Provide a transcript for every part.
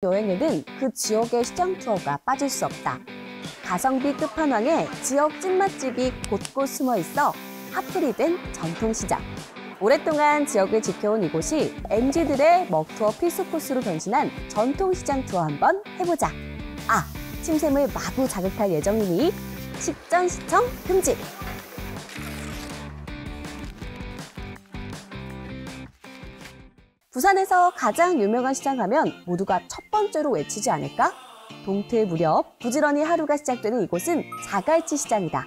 여행에는 그 지역의 시장 투어가 빠질 수 없다. 가성비 끝판왕에 지역 찐맛집이 곳곳 숨어 있어 핫플이 된 전통시장. 오랫동안 지역을 지켜온 이곳이 MZ들의 먹투어 필수 코스로 변신한 전통시장 투어 한번 해보자. 침샘을 마구 자극할 예정이니 식전 시청 금지! 부산에서 가장 유명한 시장 하면 모두가 첫 번째로 외치지 않을까? 동틀 무렵 부지런히 하루가 시작되는 이곳은 자갈치 시장이다.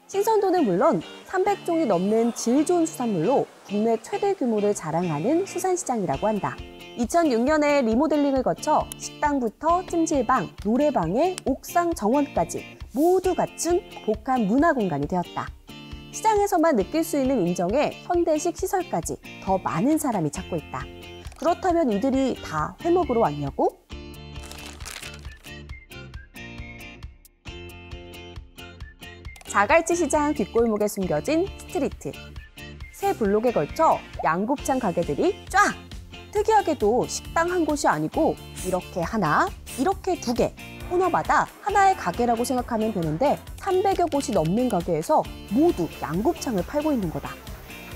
신선도는 물론 300종이 넘는 질 좋은 수산물로 국내 최대 규모를 자랑하는 수산시장이라고 한다. 2006년에 리모델링을 거쳐 식당부터 찜질방, 노래방에 옥상 정원까지 모두 갖춘 복합 문화공간이 되었다. 시장에서만 느낄 수 있는 인정에 현대식 시설까지 더 많은 사람이 찾고 있다. 그렇다면 이들이 다 회 먹으러 왔냐고? 자갈치 시장 뒷골목에 숨겨진 스트리트. 세 블록에 걸쳐 양곱창 가게들이 쫙! 특이하게도 식당 한 곳이 아니고 이렇게 하나, 이렇게 두 개, 코너마다 하나의 가게라고 생각하면 되는데 300여 곳이 넘는 가게에서 모두 양곱창을 팔고 있는 거다.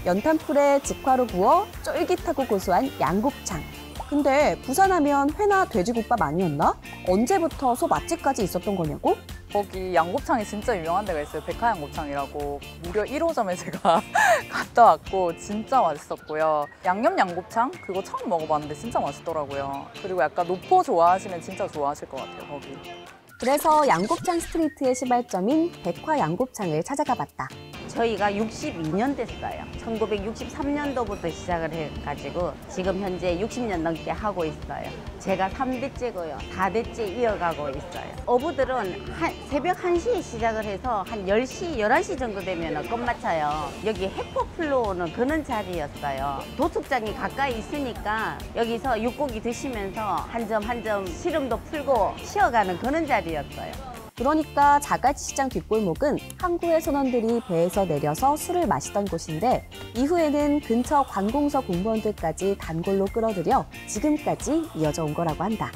연탄불에 직화로 구워 쫄깃하고 고소한 양곱창. 근데 부산하면 회나 돼지국밥 아니었나? 언제부터 소 맛집까지 있었던 거냐고? 거기 양곱창이 진짜 유명한 데가 있어요. 백화양곱창이라고. 무려 1호점에 제가 갔다 왔고 진짜 맛있었고요. 양념 양곱창? 그거 처음 먹어봤는데 진짜 맛있더라고요. 그리고 약간 노포 좋아하시면 진짜 좋아하실 것 같아요, 거기. 그래서 양곱창 스트리트의 시발점인 백화양곱창을 찾아가 봤다. 저희가 62년 됐어요. 1963년도부터 시작을 해가지고 지금 현재 60년 넘게 하고 있어요. 제가 3대째고요. 4대째 이어가고 있어요. 어부들은 새벽 1시에 시작을 해서 한 10시, 11시 정도 되면 끝마쳐요. 여기 해포플로우는 그런 자리였어요. 도축장이 가까이 있으니까 여기서 육고기 드시면서 한 점 한 점 시름도 풀고 쉬어가는 그런 자리였어요. 그러니까 자갈치 시장 뒷골목은 항구의 선원들이 배에서 내려서 술을 마시던 곳인데 이후에는 근처 관공서 공무원들까지 단골로 끌어들여 지금까지 이어져 온 거라고 한다.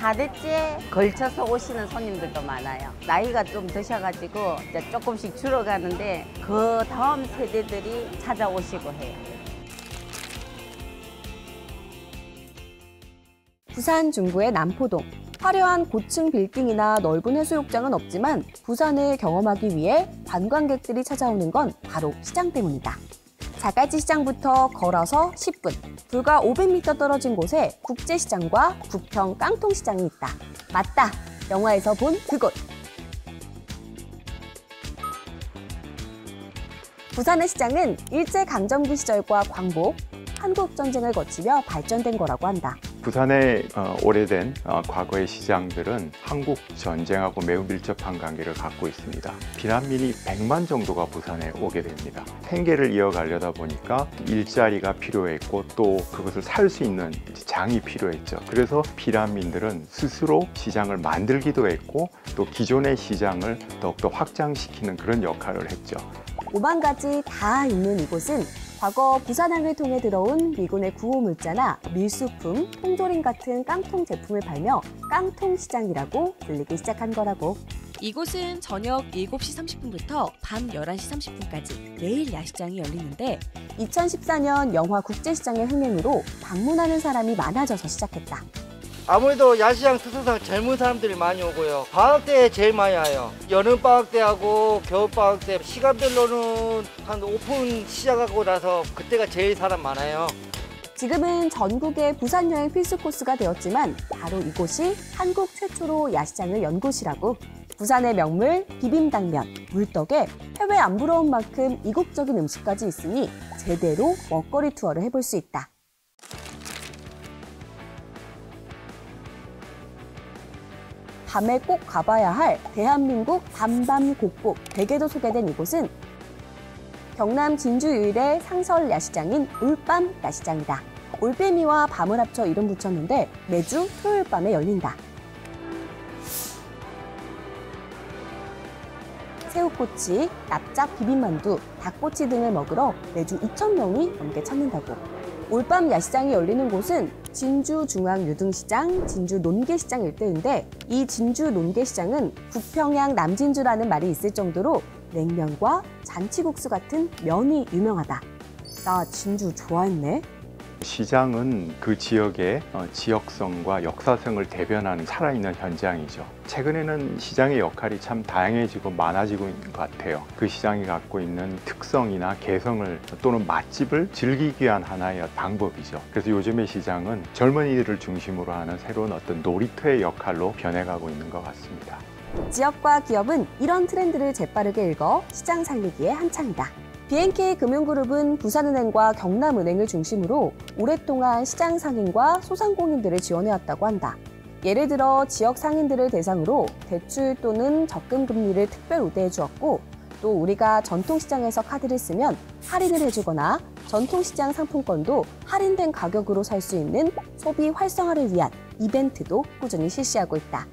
4대째 걸쳐서 오시는 손님들도 많아요. 나이가 좀 드셔가지고 이제 조금씩 줄어가는데 그 다음 세대들이 찾아오시고 해요. 부산 중구의 남포동. 화려한 고층 빌딩이나 넓은 해수욕장은 없지만 부산을 경험하기 위해 관광객들이 찾아오는 건 바로 시장 때문이다. 자갈치 시장부터 걸어서 10분, 불과 500m 떨어진 곳에 국제시장과 부평 깡통시장이 있다. 맞다! 영화에서 본 그곳! 부산의 시장은 일제강점기 시절과 광복, 한국전쟁을 거치며 발전된 거라고 한다. 부산의 오래된 과거의 시장들은 한국 전쟁하고 매우 밀접한 관계를 갖고 있습니다. 비난민이 100만 정도가 부산에 오게 됩니다. 생계를 이어가려다 보니까 일자리가 필요했고 또 그것을 살 수 있는 장이 필요했죠. 그래서 비난민들은 스스로 시장을 만들기도 했고 또 기존의 시장을 더욱더 확장시키는 그런 역할을 했죠. 5만 가지 다 있는 이곳은 과거 부산항을 통해 들어온 미군의 구호물자나 밀수품, 통조림 같은 깡통 제품을 팔며 깡통시장이라고 불리기 시작한 거라고. 이곳은 저녁 7시 30분부터 밤 11시 30분까지 매일 야시장이 열리는데 2014년 영화 국제시장의 흥행으로 방문하는 사람이 많아져서 시작했다. 아무래도 야시장 특성상 젊은 사람들이 많이 오고요. 방학 때 제일 많이 와요. 여름 방학 때하고 겨울 방학 때 시간별로는 한 오픈 시작하고 나서 그때가 제일 사람 많아요. 지금은 전국의 부산 여행 필수 코스가 되었지만 바로 이곳이 한국 최초로 야시장을 연 곳이라고. 부산의 명물 비빔당면, 물떡에 해외 안 부러운 만큼 이국적인 음식까지 있으니 제대로 먹거리 투어를 해볼 수 있다. 밤에 꼭 가봐야 할 대한민국 밤밤곡곡 대게도 소개된 이곳은 경남 진주 유일의 상설 야시장인 올밤 야시장이다. 올빼미와 밤을 합쳐 이름 붙였는데 매주 토요일 밤에 열린다. 새우꼬치, 납작 비빔만두, 닭꼬치 등을 먹으러 매주 2,000명이 넘게 찾는다고. 올밤 야시장이 열리는 곳은 진주중앙유등시장, 진주논개시장 일대인데 이 진주논개시장은 북평양 남진주라는 말이 있을 정도로 냉면과 잔치국수 같은 면이 유명하다. 나 진주 좋아했네. 시장은 그 지역의 지역성과 역사성을 대변하는 살아있는 현장이죠. 최근에는 시장의 역할이 참 다양해지고 많아지고 있는 것 같아요. 그 시장이 갖고 있는 특성이나 개성을 또는 맛집을 즐기기 위한 하나의 방법이죠. 그래서 요즘의 시장은 젊은이들을 중심으로 하는 새로운 어떤 놀이터의 역할로 변해가고 있는 것 같습니다. 지역과 기업은 이런 트렌드를 재빠르게 읽어 시장 살리기에 한창이다. BNK 금융그룹은 부산은행과 경남은행을 중심으로 오랫동안 시장 상인과 소상공인들을 지원해왔다고 한다. 예를 들어 지역 상인들을 대상으로 대출 또는 적금 금리를 특별 우대해 주었고, 또 우리가 전통시장에서 카드를 쓰면 할인을 해주거나 전통시장 상품권도 할인된 가격으로 살 수 있는 소비 활성화를 위한 이벤트도 꾸준히 실시하고 있다.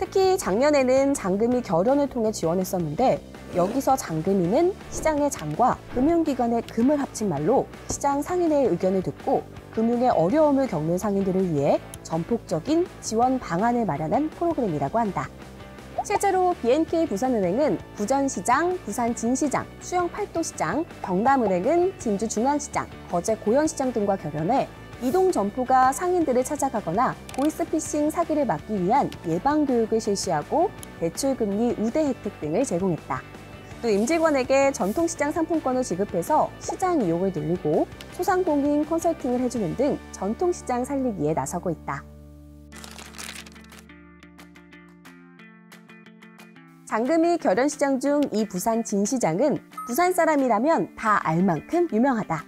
특히 작년에는 장금이 결연을 통해 지원했었는데, 여기서 장금이는 시장의 장과 금융기관의 금을 합친 말로 시장 상인의 의견을 듣고 금융의 어려움을 겪는 상인들을 위해 전폭적인 지원 방안을 마련한 프로그램이라고 한다. 실제로 BNK 부산은행은 부전시장, 부산진시장, 수영팔도시장, 경남은행은 진주중앙시장, 거제 고현시장 등과 결연해 이동 점포가 상인들을 찾아가거나 보이스피싱 사기를 막기 위한 예방교육을 실시하고 대출금리 우대 혜택 등을 제공했다. 또 임직원에게 전통시장 상품권을 지급해서 시장 이용을 늘리고 소상공인 컨설팅을 해주는 등 전통시장 살리기에 나서고 있다. 장금이 결연시장 중 이 부산 진시장은 부산 사람이라면 다 알 만큼 유명하다.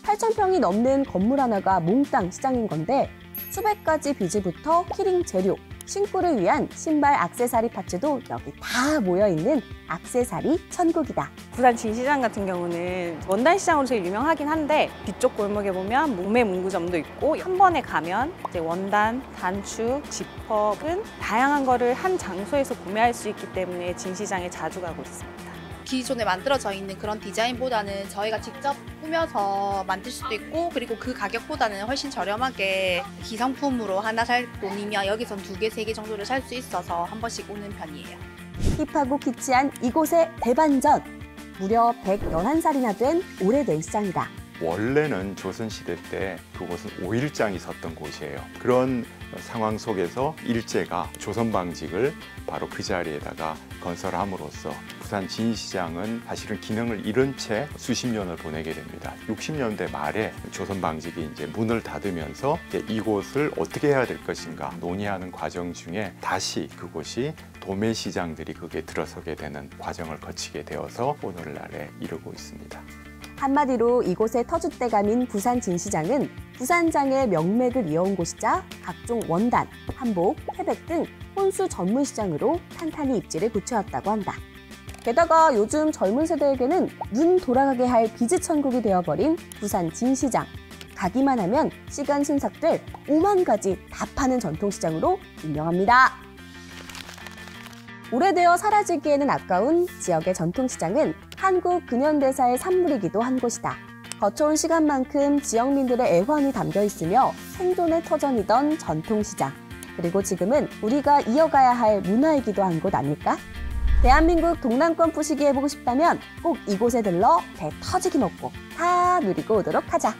8,000평이 넘는 건물 하나가 몽땅 시장인 건데 수백 가지 비즈부터 키링 재료, 신고를 위한 신발 액세서리 파츠도 여기 다 모여있는 액세서리 천국이다. 부산 진시장 같은 경우는 원단 시장으로 제일 유명하긴 한데 뒤쪽 골목에 보면 목매 문구점도 있고 한 번에 가면 이제 원단, 단추, 지퍼 등 다양한 거를 한 장소에서 구매할 수 있기 때문에 진시장에 자주 가고 있습니다. 기존에 만들어져 있는 그런 디자인보다는 저희가 직접 꾸며서 만들 수도 있고, 그리고 그 가격보다는 훨씬 저렴하게 기성품으로 하나 살 돈이면 여기선 2개, 3개 정도를 살 수 있어서 한 번씩 오는 편이에요. 힙하고 키치한 이곳의 대반전! 무려 111살이나 된 오래된 시장이다. 원래는 조선시대 때 그곳은 오일장이 섰던 곳이에요. 그런 상황 속에서 일제가 조선방직을 바로 그 자리에다가 건설함으로써 부산 진시장은 사실은 기능을 잃은 채 수십 년을 보내게 됩니다. 60년대 말에 조선방직이 이제 문을 닫으면서 이곳을 어떻게 해야 될 것인가 논의하는 과정 중에 다시 그곳이 도매시장들이 거기에 들어서게 되는 과정을 거치게 되어서 오늘날에 이르고 있습니다. 한마디로 이곳의 터줏대감인 부산 진시장은 부산장의 명맥을 이어온 곳이자 각종 원단, 한복, 태백 등 혼수 전문 시장으로 탄탄히 입지를 굳혀왔다고 한다. 게다가 요즘 젊은 세대에게는 눈 돌아가게 할 비즈 천국이 되어버린 부산 진시장. 가기만 하면 시간 순삭될 5만 가지 다 파는 전통시장으로 유명합니다. 오래되어 사라지기에는 아까운 지역의 전통시장은 한국 근현대사의 산물이기도 한 곳이다. 거쳐온 시간만큼 지역민들의 애환이 담겨 있으며 생존의 터전이던 전통시장. 그리고 지금은 우리가 이어가야 할 문화이기도 한 곳 아닐까? 대한민국 동남권 부시기 해보고 싶다면 꼭 이곳에 들러 배 터지기 먹고 다 누리고 오도록 하자.